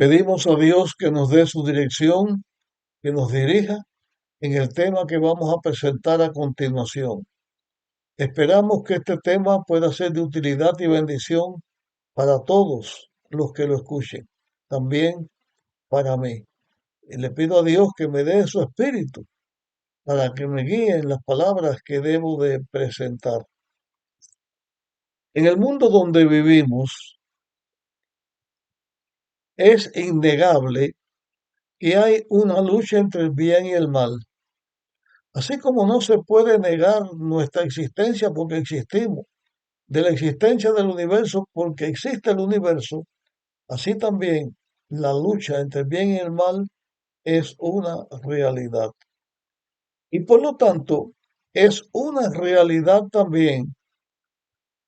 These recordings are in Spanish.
Pedimos a Dios que nos dé su dirección, que nos dirija en el tema que vamos a presentar a continuación. Esperamos que este tema pueda ser de utilidad y bendición para todos los que lo escuchen, también para mí. Y le pido a Dios que me dé su espíritu para que me guíe en las palabras que debo de presentar. En el mundo donde vivimos es innegable que hay una lucha entre el bien y el mal. Así como no se puede negar nuestra existencia porque existimos, de la existencia del universo porque existe el universo, así también la lucha entre el bien y el mal es una realidad. Y por lo tanto, es una realidad también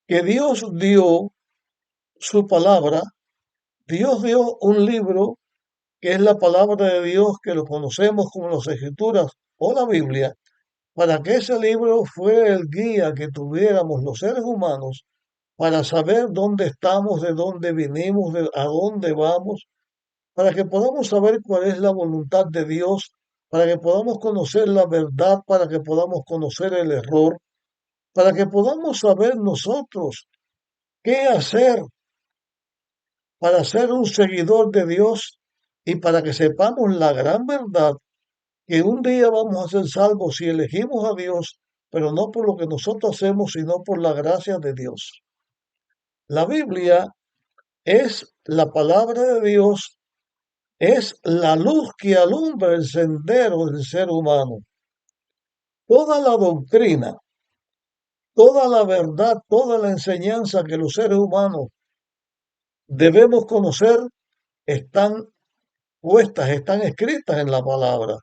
que Dios dio su palabra, Dios dio un libro que es la palabra de Dios que lo conocemos como las Escrituras o la Biblia, para que ese libro fuera el guía que tuviéramos los seres humanos para saber dónde estamos, de dónde vinimos, a dónde vamos, para que podamos saber cuál es la voluntad de Dios, para que podamos conocer la verdad, para que podamos conocer el error, para que podamos saber nosotros qué hacer para ser un seguidor de Dios y para que sepamos la gran verdad que un día vamos a ser salvos si elegimos a Dios, pero no por lo que nosotros hacemos, sino por la gracia de Dios. La Biblia es la palabra de Dios, es la luz que alumbra el sendero del ser humano. Toda la doctrina, toda la verdad, toda la enseñanza que los seres humanos debemos conocer están puestas, están escritas en la palabra.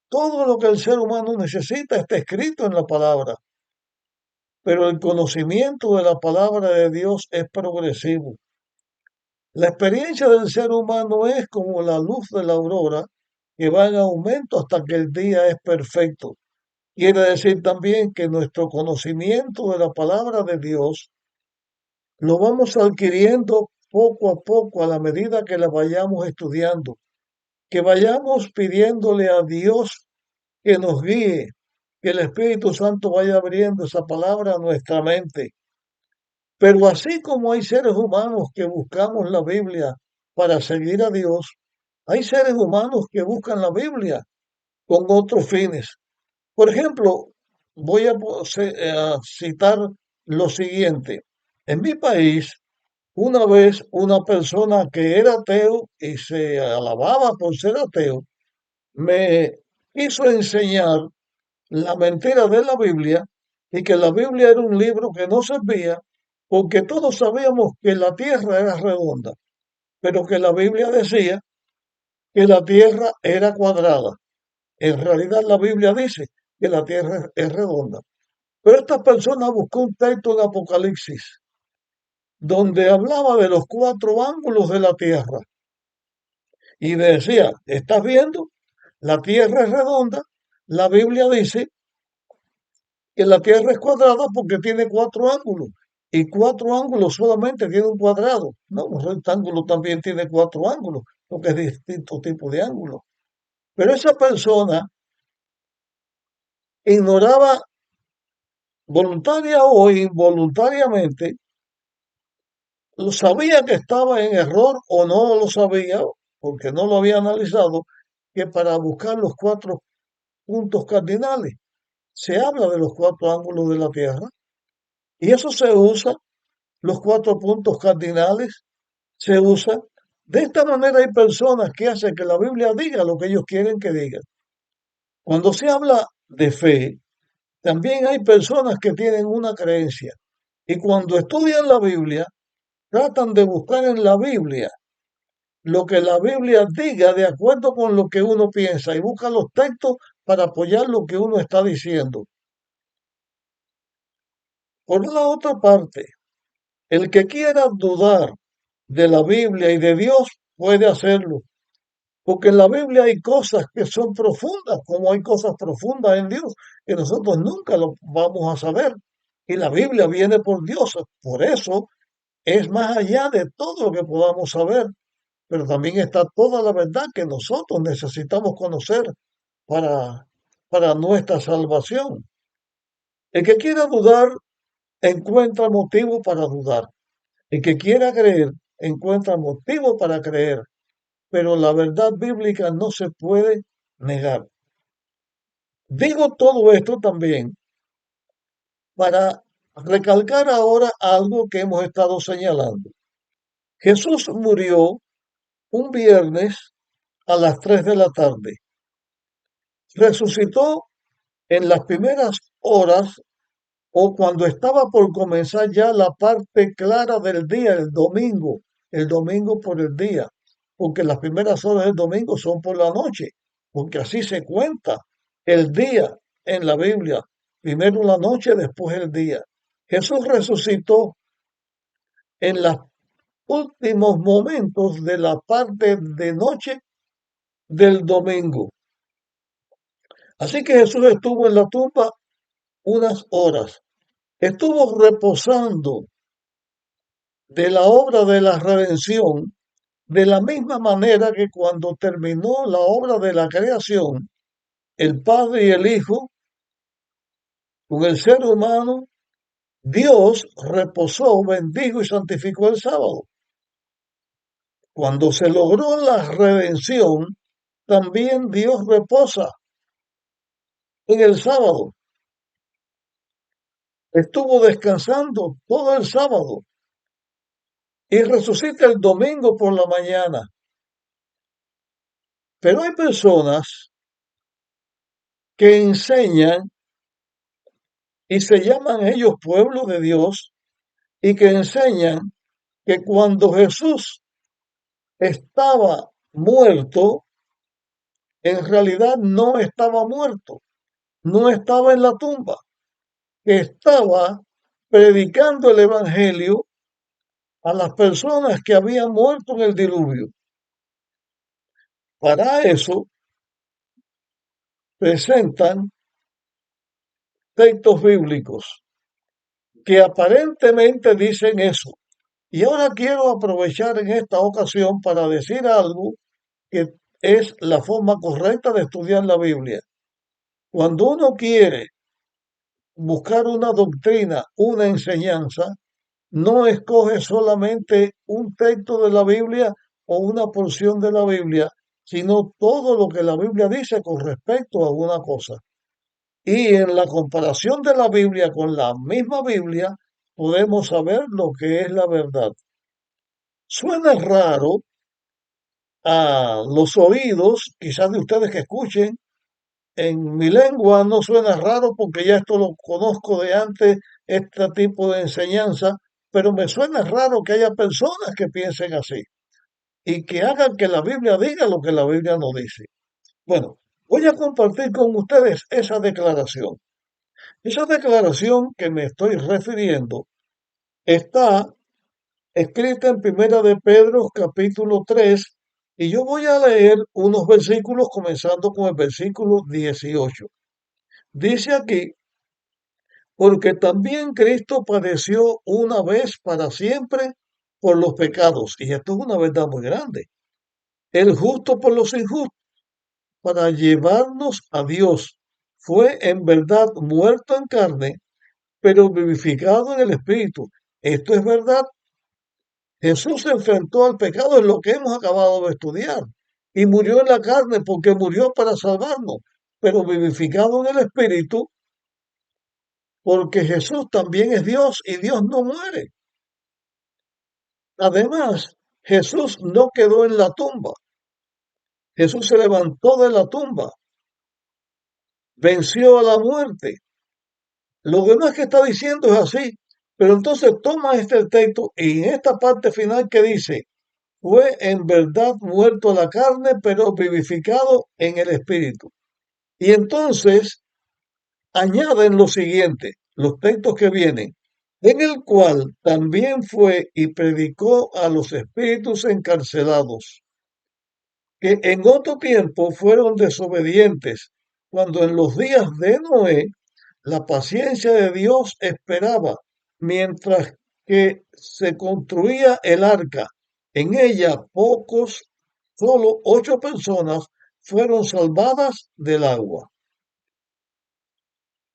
Todo lo que el ser humano necesita está escrito en la palabra, pero el conocimiento de la palabra de Dios es progresivo. La experiencia del ser humano es como la luz de la aurora que va en aumento hasta que el día es perfecto. Quiere decir también que nuestro conocimiento de la palabra de Dios lo vamos adquiriendo poco a poco a la medida que la vayamos estudiando, que vayamos pidiéndole a Dios que nos guíe, que el Espíritu Santo vaya abriendo esa palabra a nuestra mente. Pero así como hay seres humanos que buscamos la Biblia para seguir a Dios, hay seres humanos que buscan la Biblia con otros fines. Por ejemplo, voy a citar lo siguiente. En mi país, una vez una persona que era ateo y se alababa por ser ateo, me quiso enseñar la mentira de la Biblia y que la Biblia era un libro que no servía porque todos sabíamos que la tierra era redonda, pero que la Biblia decía que la tierra era cuadrada. En realidad la Biblia dice que la tierra es redonda. Pero esta persona buscó un texto de Apocalipsis donde hablaba de los cuatro ángulos de la tierra y decía, ¿estás viendo? La tierra es redonda, la Biblia dice que la Tierra es cuadrada porque tiene cuatro ángulos. Y cuatro ángulos solamente tiene un cuadrado. No, un rectángulo también tiene cuatro ángulos, porque es distinto tipo de ángulo. Pero esa persona ignoraba voluntaria o involuntariamente, lo sabía que estaba en error o no lo sabía, porque no lo había analizado, que para buscar los cuatro puntos cardinales se habla de los cuatro ángulos de la Tierra. Y eso se usa los cuatro puntos cardinales se usa. De esta manera hay personas que hacen que la Biblia diga lo que ellos quieren que diga. Cuando se habla de fe, también hay personas que tienen una creencia y cuando estudian la Biblia, tratan de buscar en la Biblia lo que la Biblia diga de acuerdo con lo que uno piensa y buscan los textos para apoyar lo que uno está diciendo. Por la otra parte, el que quiera dudar de la Biblia y de Dios puede hacerlo, porque en la Biblia hay cosas que son profundas, como hay cosas profundas en Dios, que nosotros nunca lo vamos a saber. Y la Biblia viene por Dios, por eso es más allá de todo lo que podamos saber. pero también está toda la verdad que nosotros necesitamos conocer para, para nuestra salvación. El que quiera dudar encuentra motivo para dudar. El que quiera creer encuentra motivo para creer, pero la verdad bíblica no se puede negar. Digo todo esto también para recalcar ahora algo que hemos estado señalando. Jesús murió un viernes a las 3 de la tarde. Resucitó en las primeras horas o cuando estaba por comenzar ya la parte clara del día, el domingo por el día, porque las primeras horas del domingo son por la noche, porque así se cuenta el día en la Biblia, primero la noche, después el día. Jesús resucitó en los últimos momentos de la parte de noche del domingo. Así que Jesús estuvo en la tumba unas horas, estuvo reposando de la obra de la redención, de la misma manera que cuando terminó la obra de la creación, el Padre y el Hijo, con el ser humano, Dios reposó, bendijo y santificó el sábado. Cuando se logró la redención, también Dios reposa en el sábado. Estuvo descansando todo el sábado y resucita el domingo por la mañana. Pero hay personas que enseñan y se llaman ellos pueblo de Dios y que enseñan que cuando Jesús estaba muerto, en realidad no estaba muerto, no estaba en la tumba, que estaba predicando el Evangelio a las personas que habían muerto en el diluvio. Para eso presentan textos bíblicos que aparentemente dicen eso. Y ahora quiero aprovechar en esta ocasión para decir algo que es la forma correcta de estudiar la Biblia. Cuando uno quiere buscar una doctrina, una enseñanza, no escoge solamente un texto de la Biblia o una porción de la Biblia, sino todo lo que la Biblia dice con respecto a una cosa. Y en la comparación de la Biblia con la misma Biblia, podemos saber lo que es la verdad. Suena raro a los oídos, quizás de ustedes que escuchen, en mi lengua no suena raro porque ya esto lo conozco de antes, este tipo de enseñanza, pero me suena raro que haya personas que piensen así y que hagan que la Biblia diga lo que la Biblia no dice. Bueno, voy a compartir con ustedes esa declaración. Esa declaración que me estoy refiriendo está escrita en Primera de Pedro, capítulo 3, y yo voy a leer unos versículos comenzando con el versículo 18. Dice aquí, porque también Cristo padeció una vez para siempre por los pecados, y esto es una verdad muy grande, el justo por los injustos, para llevarnos a Dios. Fue en verdad muerto en carne, pero vivificado en el Espíritu. Esto es verdad. Jesús se enfrentó al pecado en lo que hemos acabado de estudiar y murió en la carne porque murió para salvarnos, pero vivificado en el Espíritu porque Jesús también es Dios y Dios no muere. Además, Jesús no quedó en la tumba. Jesús se levantó de la tumba, venció a la muerte. Lo demás que está diciendo es así, pero entonces toma este texto y en esta parte final que dice, fue en verdad muerto a la carne, pero vivificado en el espíritu. Y entonces añaden lo siguiente, los textos que vienen, en el cual también fue y predicó a los espíritus encarcelados, que en otro tiempo fueron desobedientes, cuando en los días de Noé la paciencia de Dios esperaba, mientras que se construía el arca, En ella solo 8 personas fueron salvadas del agua.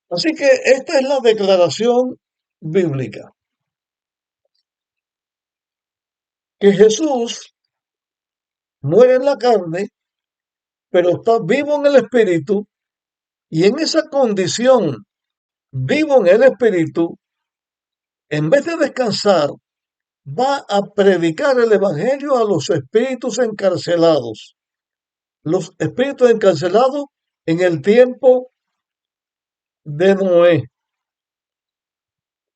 Así que esta es la declaración bíblica, que Jesús muere en la carne, pero está vivo en el espíritu, y en esa condición, vivo en el espíritu, en vez de descansar, va a predicar el evangelio a los espíritus encarcelados. Los espíritus encarcelados en el tiempo de Noé,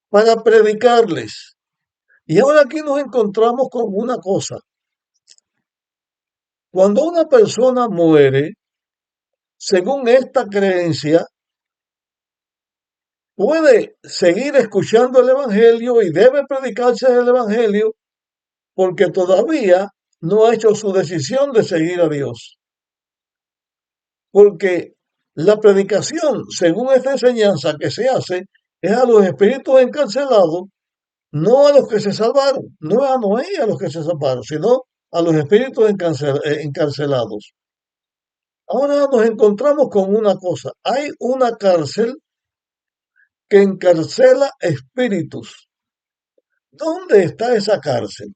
para predicarles. Y ahora aquí nos encontramos con una cosa. Cuando una persona muere, según esta creencia, puede seguir escuchando el Evangelio y debe predicarse el Evangelio porque todavía no ha hecho su decisión de seguir a Dios. Porque la predicación, según esta enseñanza que se hace, es a los espíritus encarcelados, no a los que se salvaron, no a Noé a los que se salvaron, sino a los espíritus encarcelados. Ahora nos encontramos con una cosa. Hay una cárcel que encarcela espíritus. ¿Dónde está esa cárcel?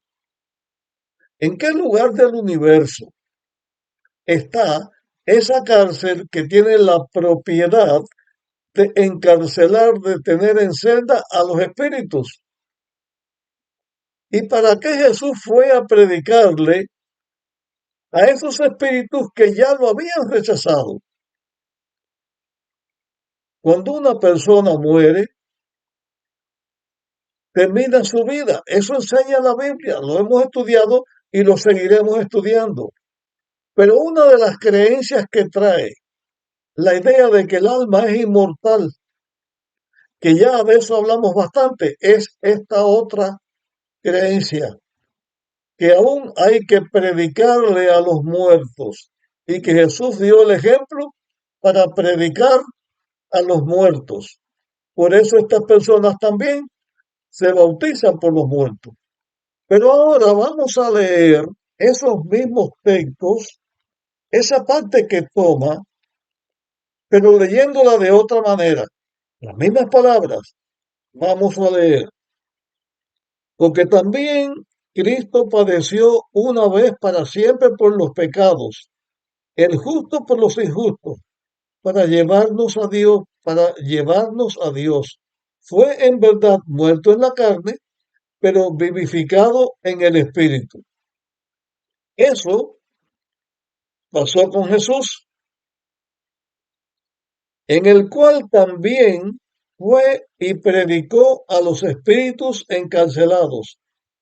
¿En qué lugar del universo está esa cárcel que tiene la propiedad de encarcelar, de tener en celda a los espíritus? ¿Y para qué Jesús fue a predicarle a esos espíritus que ya lo habían rechazado? Cuando una persona muere, termina su vida. Eso enseña la Biblia, lo hemos estudiado y lo seguiremos estudiando. Pero una de las creencias que trae la idea de que el alma es inmortal, que ya de eso hablamos bastante, es esta otra creencia, que aún hay que predicarle a los muertos y que Jesús dio el ejemplo para predicar a los muertos. Por eso estas personas también se bautizan por los muertos. Pero ahora vamos a leer esos mismos textos, esa parte que toma, pero leyéndola de otra manera. Las mismas palabras vamos a leer. Porque también Cristo padeció una vez para siempre por los pecados, el justo por los injustos, para llevarnos a Dios. Fue en verdad muerto en la carne, pero vivificado en el espíritu. Eso pasó con Jesús, en el cual también fue y predicó a los espíritus encarcelados.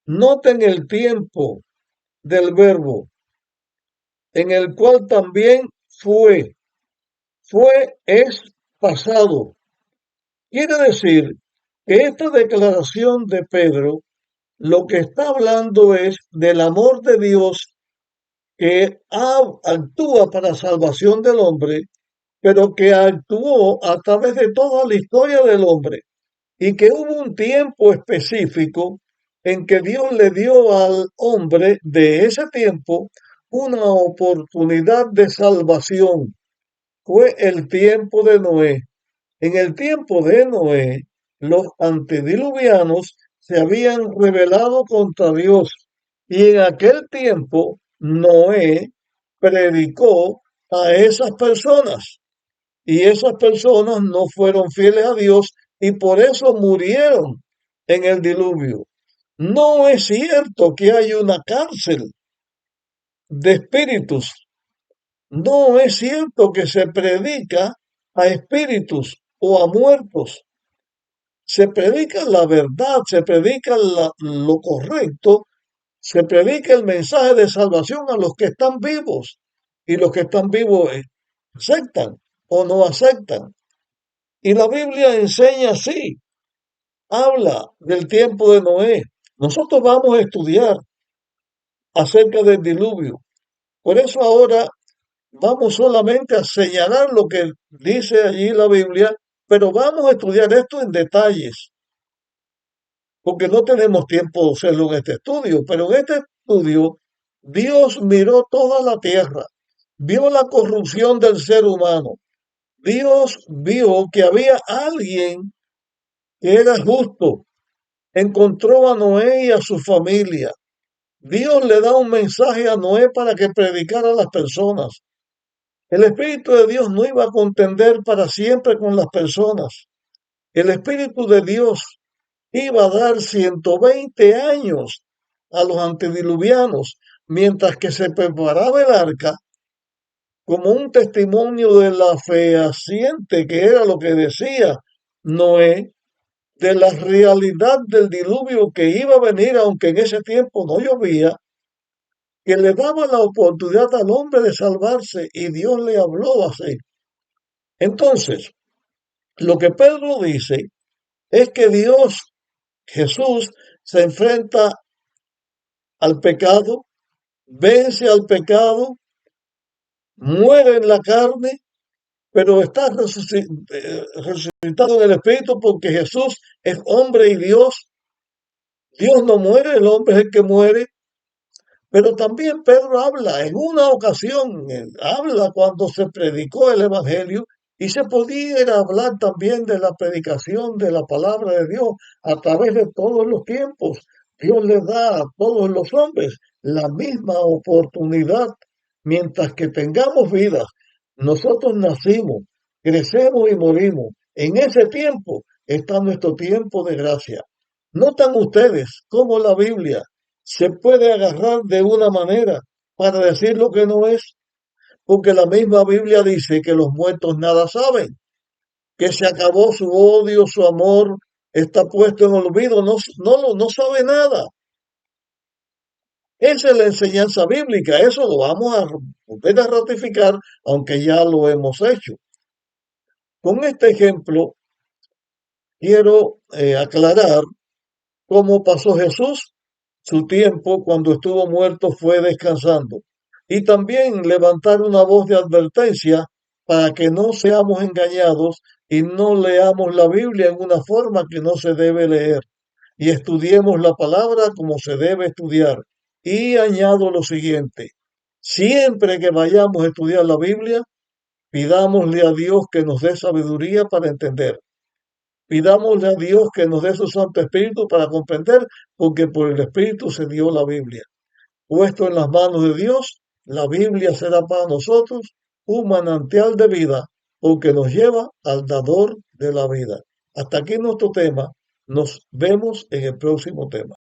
Noten el tiempo del verbo, en el cual también fue. Fue es pasado. Quiere decir que esta declaración de Pedro lo que está hablando es del amor de Dios que actúa para salvación del hombre, pero que actuó a través de toda la historia del hombre y que hubo un tiempo específico en que Dios le dio al hombre de ese tiempo una oportunidad de salvación. Fue el tiempo de Noé. En el tiempo de Noé, los antediluvianos se habían rebelado contra Dios y en aquel tiempo Noé predicó a esas personas y esas personas no fueron fieles a Dios y por eso murieron en el diluvio. No es cierto que hay una cárcel de espíritus. No es cierto que se predica a espíritus o a muertos. Se predica la verdad, se predica lo correcto, se predica el mensaje de salvación a los que están vivos. Y los que están vivos aceptan o no aceptan. Y la Biblia enseña así, habla del tiempo de Noé. Nosotros vamos a estudiar acerca del diluvio. Por eso ahora vamos solamente a señalar lo que dice allí la Biblia, pero vamos a estudiar esto en detalles, porque no tenemos tiempo de hacerlo en este estudio, pero en este estudio, Dios miró toda la tierra, vio la corrupción del ser humano. Dios vio que había alguien que era justo. Encontró a Noé y a su familia. Dios le da un mensaje a Noé para que predicara a las personas. El Espíritu de Dios no iba a contender para siempre con las personas. El Espíritu de Dios iba a dar 120 años a los antediluvianos, mientras que se preparaba el arca como un testimonio de la fehaciente que era lo que decía Noé, de la realidad del diluvio que iba a venir, aunque en ese tiempo no llovía, que le daba la oportunidad al hombre de salvarse y Dios le habló así. Entonces, lo que Pedro dice es que Dios, Jesús, se enfrenta al pecado, vence al pecado, muere en la carne, pero está resucitado en el Espíritu porque Jesús es hombre y Dios. Dios no muere, el hombre es el que muere. Pero también Pedro habla en una ocasión, habla cuando se predicó el Evangelio y se pudiera hablar también de la predicación de la palabra de Dios a través de todos los tiempos. Dios le da a todos los hombres la misma oportunidad mientras que tengamos vida. Nosotros nacimos, crecemos y morimos. En ese tiempo está nuestro tiempo de gracia. ¿Notan ustedes cómo la Biblia se puede agarrar de una manera para decir lo que no es? Porque la misma Biblia dice que los muertos nada saben, que se acabó su odio, su amor, está puesto en olvido, no sabe nada. Esa es la enseñanza bíblica, eso lo vamos a volver a ratificar, aunque ya lo hemos hecho. Con este ejemplo, quiero aclarar cómo pasó Jesús. Su tiempo cuando estuvo muerto fue descansando. Y también levantar una voz de advertencia para que no seamos engañados y no leamos la Biblia en una forma que no se debe leer. Y estudiemos la palabra como se debe estudiar. Y añado lo siguiente, siempre que vayamos a estudiar la Biblia, pidámosle a Dios que nos dé sabiduría para entender. Pidámosle a Dios que nos dé su Santo Espíritu para comprender, porque por el Espíritu se dio la Biblia. Puesto en las manos de Dios, la Biblia será para nosotros un manantial de vida, porque nos lleva al dador de la vida. Hasta aquí nuestro tema. Nos vemos en el próximo tema.